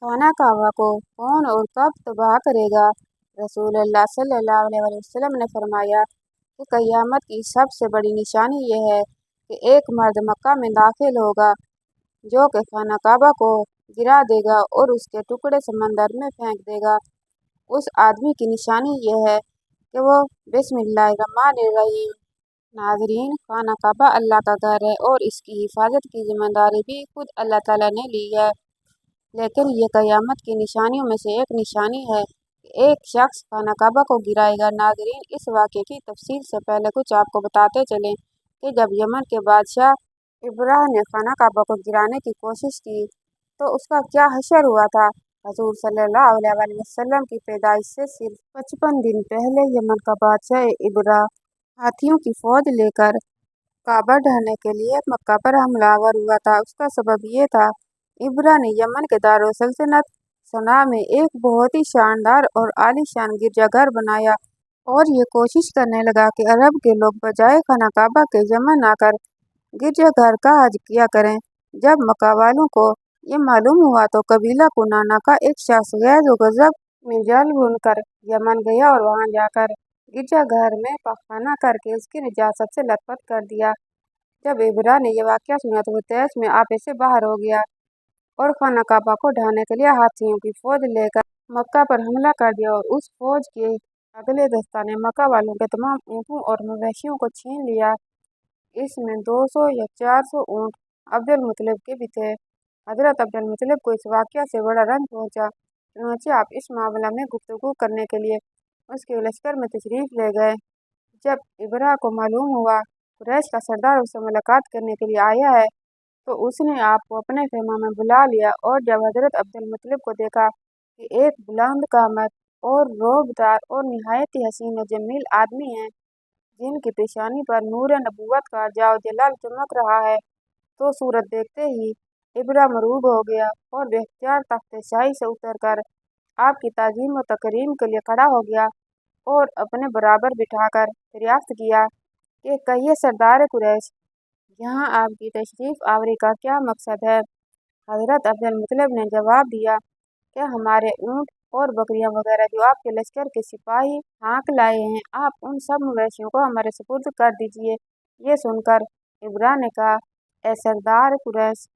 खाना काबा को कौन और कब तबाह करेगा? रसूलुल्लाह सल्लल्लाहु अलैहि वसल्लम ने फरमाया कि क़यामत की सबसे बड़ी निशानी यह है कि एक मर्द मक्का में दाखिल होगा जो कि खाना काबा को गिरा देगा और उसके टुकड़े समंदर में फेंक देगा। उस आदमी की निशानी यह है कि वो बिस्मिल्लाहिर्रहमानिर्रहीम। नाज़रीन, खाना काबा अल्लाह का घर है और इसकी हिफाजत की जिम्मेदारी भी खुद अल्लाह ताला ने ली है। लेकिन ये क़यामत की निशानियों में से एक निशानी है कि एक शख्स खाना काबा को गिराएगा। नाज़रीन, इस वाक़े की तफसील से पहले कुछ आपको बताते चलें कि जब यमन के बादशाह इब्राह ने खाना काबा को गिराने की कोशिश की तो उसका क्या हशर हुआ था। हजूर सल्लल्लाहु अलैहि वसल्लम की पैदाइश से सिर्फ 55 दिन पहले यमन का बादशाह इब्राह हाथियों की फौज लेकर काबा ढहाने के लिए मक्का पर हमलावर हुआ था। उसका सबब ये था, इब्राह ने यमन के दारुल सल्तनत सना में एक बहुत ही शानदार और आलीशान गिरजाघर बनाया और ये कोशिश करने लगा कि अरब के लोग बजाय खाना काबा के यमन आकर गिरजाघर का हज किया करें। जब मक्का वालों को ये मालूम हुआ तो कबीला कुनाना का एक शख्स गैज़ व गज़ब में जाल बुनकर यमन गया और वहां जाकर गिरजाघर में पाखाना करके उसकी निजात से लथपथ कर दिया। जब इब्राह ने यह वाक़या सुना तो वो तैश में आपे से बाहर हो गया और खाना काबा को ढहाने के लिए हाथियों की फौज लेकर मक्का पर हमला कर दिया और उस फौज के अगले दस्ता ने मक्का वालों के तमाम ऊँटों और मवेशियों को छीन लिया। इसमें 200 या 400 ऊँट अब्दुल मुत्तलिब के भी थे। हजरत अब्दुल मुत्तलिब को इस वाक़या से बड़ा रंज पहुँचा, चुनांचे आप इस मामला में गुफ्तगू करने के लिए उसके लश्कर में तशरीफ़ ले गए। जब इब्राह को मालूम हुआ कुरैश का सरदार उससे मुलाकात करने के लिए आया है तो उसने आपको अपने खेमा में बुला लिया और जब हजरत अब्दुल मुत्तलिब को देखा कि एक बुलंद कामत और रोबदार और निहायत ही हसीन जमील आदमी है जिनकी पेशानी पर नूर नबूवत का जाओ जलाल चमक रहा है, तो सूरत देखते ही इब्राह मरूब हो गया और बेख्तियार तख्ते शाही से उतरकर आपकी ताज़ीम व तकरीम के लिए खड़ा हो गया और अपने बराबर बिठाकर दरियाफ्त किया कि कहिए सरदार कुरैश, यहाँ आपकी तशरीफ़ आवरी का क्या मकसद है। हजरत अब्दुल मुत्तलिब ने जवाब दिया कि हमारे ऊँट और बकरियां वगैरह जो आपके लश्कर के सिपाही हाँक लाए हैं, आप उन सब मवेशियों को हमारे सुपुर्द कर दीजिए। ये सुनकर इब्राह ने कहा, ए सरदार कुरैश,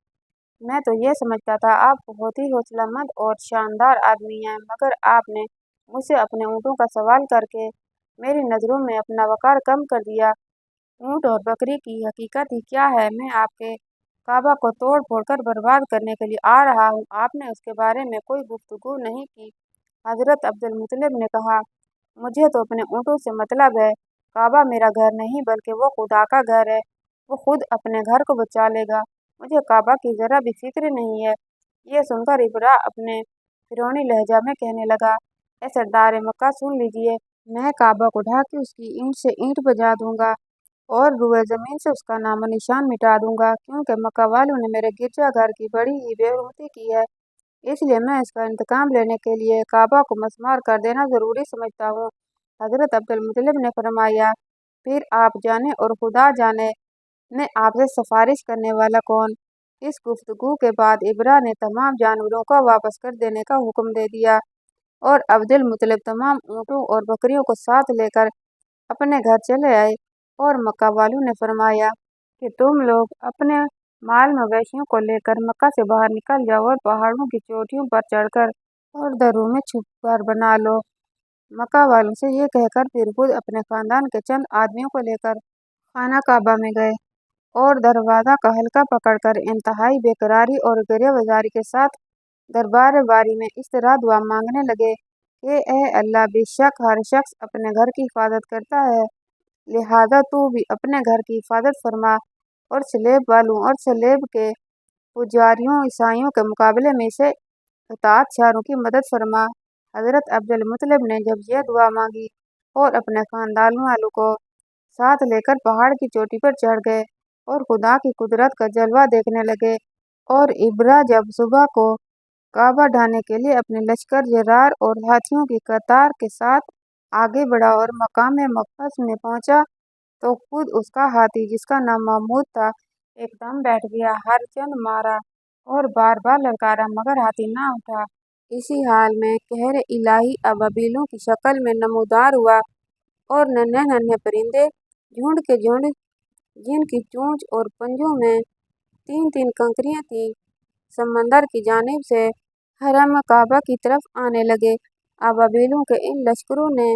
मैं तो ये समझता था आप बहुत ही हौसलामंद और शानदार आदमी हैं, मगर आपने मुझसे अपने ऊँटों का सवाल करके मेरी नज़रों में अपना वक़ार कम कर दिया। ऊँट और बकरी की हकीकत ही क्या है? मैं आपके काबा को तोड़ फोड़ कर बर्बाद करने के लिए आ रहा हूँ। आपने उसके बारे में कोई गुफ्तगू नहीं की। हजरत अब्दुल मुत्तलिब ने कहा, मुझे तो अपने ऊँटों से मतलब है। काबा मेरा घर नहीं बल्कि वो खुदा का घर है। वो खुद अपने घर को बचा लेगा। मुझे काबा की ज़रा भी फिक्र नहीं है। ये सुनकर इब्राह अपने फिरौनी लहजा में कहने लगा, ए सरदार मक्का, सुन लीजिए, मैं काबा को ढा के उसकी ईंट से ईंट बजा दूंगा और रुए ज़मीन से उसका नामो निशान मिटा दूंगा, क्योंकि मक्का वालों ने मेरे गिरजाघर की बड़ी ही बेहुरमती की है। इसलिए मैं इसका इंतकाम लेने के लिए काबा को मस्मार कर देना ज़रूरी समझता हूँ। हजरत अब्दुल मुत्तलिब ने फरमाया, फिर आप जाने और खुदा जाने ने आपसे सिफारिश करने वाला कौन। इस गुफ्तगू के बाद इब्राह ने तमाम जानवरों को वापस कर देने का हुक्म दे दिया और अब्दुल मुत्तलिब तमाम ऊँटों और बकरियों को साथ लेकर अपने घर चले आए और मक्का वालों ने फरमाया कि तुम लोग अपने माल मवेशियों को लेकर मक्का से बाहर निकल जाओ और पहाड़ों की चोटियों पर चढ़कर और दरों में छुप घर बना लो। मक्का वालों से ये कहकर फिर खुद अपने खानदान के चंद आदमियों को लेकर खाना काबा में गए और दरवाज़ा का हल्का पकड़कर इंतहाई बेकरारी और गिरफ्तारी के साथ दरबार बारी में इस तरह दुआ मांगने लगे कि ए अल्लाह, बेशक हर शख्स अपने घर की हिफाजत करता है, लिहाजा तू भी अपने घर की हिफाजत फरमा और सलेब वालों और सलेब के पुजारियों ईसाइयों के मुकाबले में से इताअतशारों की मदद फरमा। हजरत अब्दुल मुत्तलिब ने जब यह दुआ मांगी और अपने खानदान वालों को साथ लेकर पहाड़ की चोटी पर चढ़ गए और खुदा की कुदरत का जलवा देखने लगे। और इब्राह जब सुबह को काबा ढाने के लिए अपने लश्कर जरार और हाथियों की कतार के साथ आगे बढ़ा और मकाम मक़दस में पहुंचा तो खुद उसका हाथी, जिसका नाम महमूद था, एकदम बैठ गया। हर चंद मारा और बार बार ललकारा मगर हाथी ना उठा। इसी हाल में कहर इलाही अबाबिलों की शक्ल में नमूदार हुआ और नन्हे नन्हे परिंदे झुंड के झुंड, जिनकी चोंच और पंजों में तीन तीन कंकरियां थीं, समंदर की जानिब से हरम काबा की तरफ आने लगे। अबाबिलों के इन लश्करों ने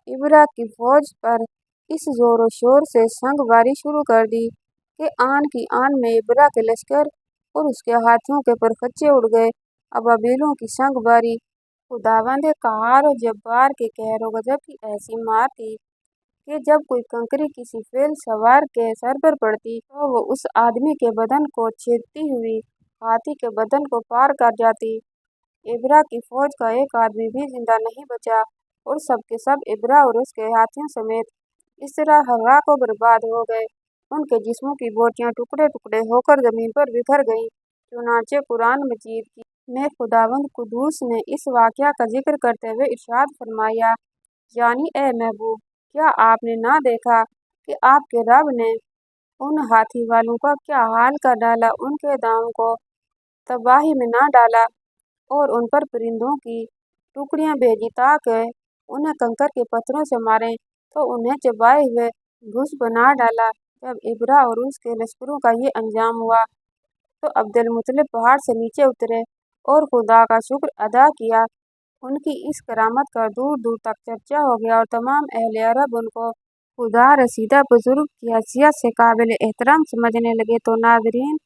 इब्रा की फौज पर इस जोरों शोर से संगवारी शुरू कर दी कि आन की आन में इब्रा के लश्कर और उसके हाथियों के परखच्चे उड़ गए। अबाबिलों की संगवारी खुदावंद कहार और जब्बार के कहरो गजब की ऐसी मार थी कि जब कोई कंकरी किसी फेल सवार के सर पर पड़ती तो वो उस आदमी के बदन को छेदती हुई हाथी के बदन को पार कर जाती। इब्रा की फौज का एक आदमी भी जिंदा नहीं बचा और सब के सब इब्रा और उसके हाथियों समेत इस तरह हवा को बर्बाद हो गए। उनके जिस्मों की बोटियां टुकड़े टुकड़े होकर जमीन पर बिखर गईं। चुनांचे कुरान मजीद की में खुदावंद कुदूस ने इस वाकया का जिक्र करते हुए इरशाद फरमाया, यानी ए महबूब, क्या आपने ना देखा कि आपके रब ने उन हाथी वालों का क्या हाल कर डाला, उनके दावों को तबाही में ना डाला और उन पर परिंदों की टुकड़ियां भेजी ताकि उन्हें कंकर के पत्थरों से मारें तो उन्हें चबाए हुए भूस बना डाला। जब इब्रा और उसके लश्करों का ये अंजाम हुआ तो अब्दुल मुत्तलिब पहाड़ से नीचे उतरे और खुदा का शुक्र अदा किया। उनकी इस करामत का दूर दूर तक चर्चा हो गया और तमाम अहले अरब उनको खुदा रसीदा बुजुर्ग की हैसियत से काबिल एहतराम समझने लगे। तो नाज़रीन,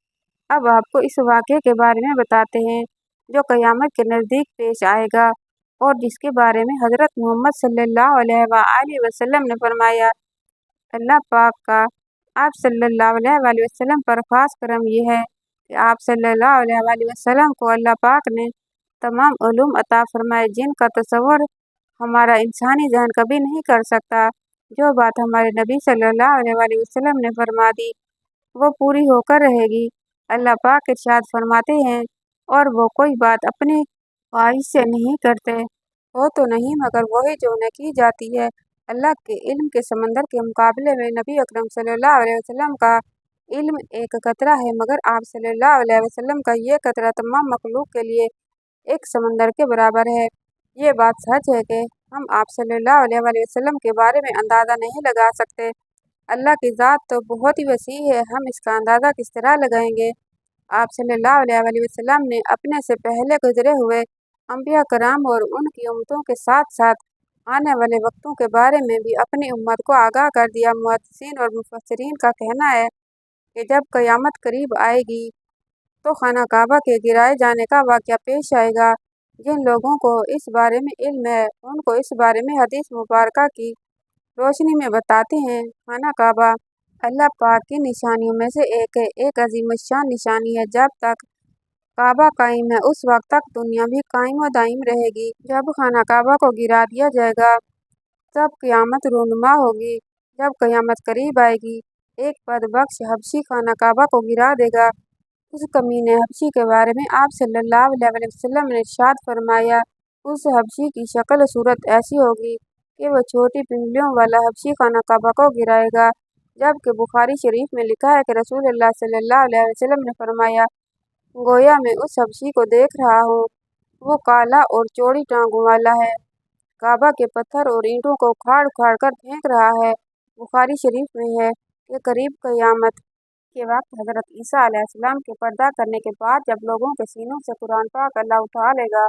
अब आपको इस वाक़े के बारे में बताते हैं जो क़यामत के नज़दीक पेश आएगा और जिसके बारे में हज़रत मोहम्मद सल्लल्लाहु अलैहि वसल्लम ने फरमाया। अल्लाह पाक का आप सल्लल्लाहु अलैहि वसल्लम पर ख़ास करम ये है कि आप सल्लल्लाहु अलैहि वसल्लम को अल्लाह पाक ने तमाम उलूम अता फरमाए जिनका तसव्वुर हमारा इंसानी जहन कभी नहीं कर सकता। जो बात हमारे नबी सल्लल्लाहु अलैहि वसल्लम ने फरमा दी वो पूरी होकर रहेगी। अल्लाह पाक इरशाद फरमाते हैं, और वो कोई बात अपनी ख्वाहिश से नहीं करते, वो तो नहीं मगर वही जो उन्हें की जाती है। अल्लाह के इल्म के समंदर के मुकाबले में नबी अकरम सल्लल्लाहु अलैहि वसल्लम का इल्म एक कतरा है, मगर आप सल्लल्लाहु अलैहि वसल्लम का ये कतरा तमाम मखलूक के लिए एक समंदर के बराबर है। ये बात सच है कि हम आप सल्लल्लाहु अलैहि वसल्लम के बारे में अंदाज़ा नहीं लगा सकते। अल्लाह की ज़ात तो बहुत ही वसी है, हम इसका अंदाज़ा किस तरह लगाएंगे। आप सल्लल्लाहु अलैहि वसल्लम ने अपने से पहले गुजरे हुए अंबिया कराम और उनकी उम्मतों के साथ साथ आने वाले वक्तों के बारे में भी अपनी उम्मत को आगाह कर दिया। मुहद्दिसीन और मुफस्सिरीन का कहना है कि जब क़यामत करीब आएगी तो खाना काबा के गिराए जाने का वाक़या पेश आएगा। जिन लोगों को इस बारे में इल्म है उनको इस बारे में हदीस मुबारका की रोशनी में बताते हैं। खाना काबा अल्लाह पाक की निशानियों में से एक है, एक अज़ीमुश्शान निशानी है। जब तक काबा कायम है उस वक्त तक दुनिया भी कायम व दायम रहेगी। जब खाना काबा को गिरा दिया जाएगा तब क़यामत रूनुमा होगी। जब क़यामत करीब आएगी एक बदबख्श हबशी खाना काबा को गिरा देगा। उस कमीने हबशी के बारे में आप सल्लल्लाहु अलैहि वसल्लम ने इरशाद फरमाया, उस हबशी की शक्ल सूरत ऐसी होगी कि वह छोटी पिंडलियों वाला हबशी खाना काबा को गिराएगा। जबकि बुखारी शरीफ में लिखा है कि रसूलुल्लाह सल्लल्लाहु अलैहि वसल्लम ने फरमाया, गोया मैं उस हबशी को देख रहा हूँ, वो काला और चौड़ी टांगों वाला है, काबा के पत्थर और ईंटों को उखाड़ उखाड़ कर फेंक रहा है। बुखारी शरीफ में है कि करीब क़यामत के वक्त हज़रत ईसा अलैहिस्सलाम के पर्दा करने के बाद जब लोगों के सीनों से कुरान पाक अल्लाह उठा लेगा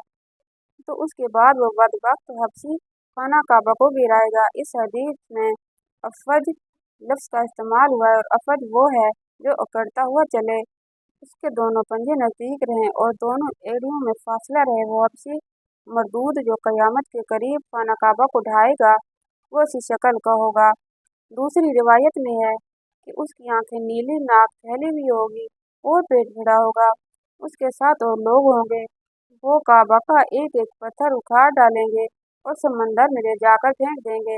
तो उसके बाद वो बदबख्त हबशी खाना काबा को गिराएगा। इस हदीस में अफज लफ्ज़ का इस्तेमाल हुआ है और अफज वो है जो अकड़ता हुआ चले, उसके दोनों पंजे नज़दीक रहें और दोनों एड़ियों में फासला रहे। वो हबशी मरदूद जो क़यामत के करीब खाना काबा को ढाएगा वो इसी शक्ल का होगा। दूसरी रिवायत में है कि उसकी आंखें नीली, नाक फैली हुई होगी और पेट भिड़ा होगा, उसके साथ और लोग होंगे। वो काबा का एक एक पत्थर उखाड़ डालेंगे और समंदर में ले जाकर फेंक देंगे।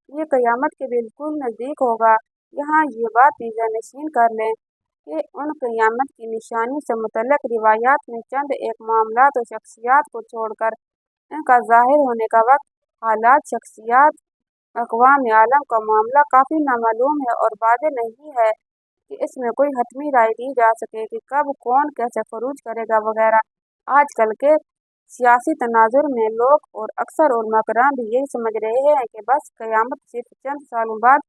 ये क़यामत के बिल्कुल नज़दीक होगा। यहाँ ये बात भी ज़हननशीन कर लें कि उन क़यामत की निशानी से मुतल्लिक़ रिवायात में चंद एक मामलात और शख्सियात को छोड़कर इनका ज़ाहिर होने का वक्त, हालात, शख्सियात, अक़वाम आलम का मामला काफ़ी नामालूम है और वाज़ेह नहीं है। कि इसमें कोई हतमी राय दी जा सके कि कब कौन कैसे फरूज करेगा वगैरह। आजकल के सियासी तनाजुर में लोग और अक्सर उलमाकराम भी यही समझ रहे हैं कि बस क़यामत सिर्फ चंद सालों बाद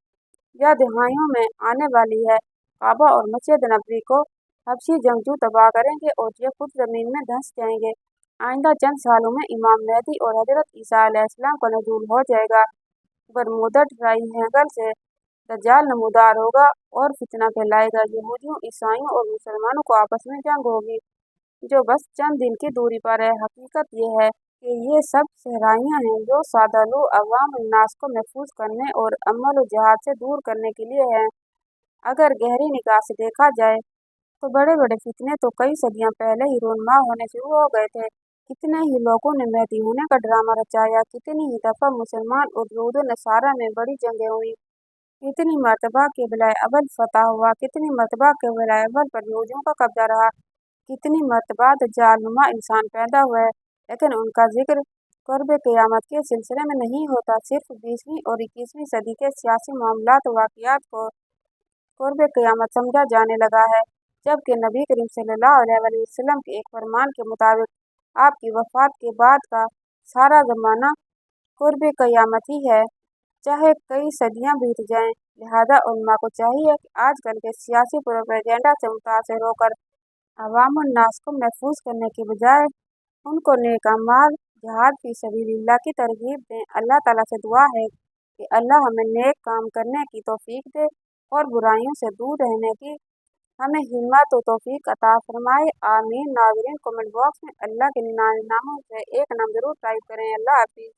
या दहाइयों में आने वाली है। काबा और मस्जिद नबवी को हबशी जंगजू तबाह करेंगे और ये खुद ज़मीन में धंस जाएंगे। आइंदा चंद सालों में इमाम मेहदी और हजरत ईसा अलैहिस्सलाम का नज़ूल हो जाएगा। बरमूदा ट्राइएंगल से दज्जाल नमूदार होगा और फितना फैलाएगा। यहूदियों, ईसाइयों और मुसलमानों को आपस में जंग होगी जो बस चंद दिन की दूरी पर है। हकीकत यह है कि ये सब सहराइयाँ हैं जो सादा लोग अवाम उन्नास को महफूज करने और अमल व जिहाद से दूर करने के लिए हैं। अगर गहरी निगाह से देखा जाए तो बड़े बड़े फितने तो कई सदियां पहले ही रोनमा होने शुरू हो गए थे। कितने ही लोगों ने मेहदी होने का ड्रामा रचाया, कितनी ही दफा मुसलमान और यहूद नसारा में बड़ी जंगें हुई, कितनी मरतबा क़िबला अव्वल फतह हुआ, कितनी मरतबा क़िबला अव्वल पर यहूदियों का कब्जा रहा, कितनी मरतबा दज्जालनुमा इंसान पैदा हुए, लेकिन उनका जिक्र क़ुर्ब क़यामत के सिलसिले में नहीं होता। सिर्फ 20वीं और 21वीं सदी के सियासी मामलात व वाक़ियात को क़ुर्ब क़यामत समझा जाने लगा है, जबकि नबी करीम सल्लल्लाहु अलैहि वसल्लम के एक फरमान के मुताबिक आपकी वफ़ात के बाद का सारा ज़माना क़ुर्ब क़यामत ही है, चाहे कई सदियां बीत जाएं। लिहाजा उलमा को चाहिए कि आजकल के सियासी प्रोपेगेंडा से मुतासिर होकर अवामुन्नास को महफूज करने की बजाय उनको नेक अमाल, जिहाद फी सबीलिल्लाह की तरगीब दें। अल्लाह ताला से दुआ है कि अल्लाह हमें नेक काम करने की तौफीक दे और बुराइयों से दूर रहने की हमें हिम्मत व तौफीक अता फरमाए। आमीन। नाज़रीन, कमेंट बॉक्स में अल्लाह के 99 नामों से एक नाम ज़रूर टाइप करें। अल्लाह हाफ़िज़।